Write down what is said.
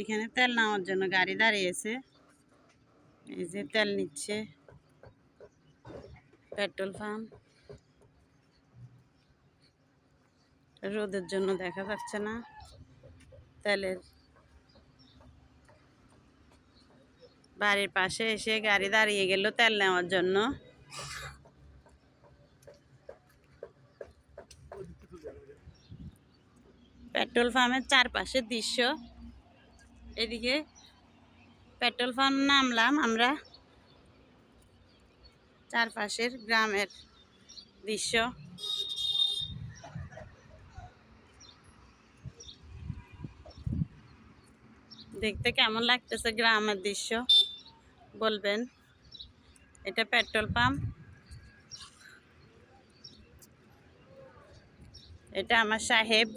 এখানে তেল নেওয়ার জন্য গাড়ি দাঁড়িয়েছে। এই যে তেল নিচ্ছে, পেট্রোল পাম্প। রোদের জন্য দেখা যাচ্ছে না তেলের। বাড়ির পাশে এসে গাড়ি দাঁড়িয়ে গেল তেল নেওয়ার জন্য। পেট্রোল পাম্পের চারপাশের দৃশ্য। এদিকে পেট্রোল পাম্প নামলাম আমরা, চারপাশের গ্রামের দৃশ্য। দেখতে কেমন লাগতেছে গ্রামের দৃশ্য বলবেন। এটা পেট্রোল পাম্প। এটা আমার সাহেব।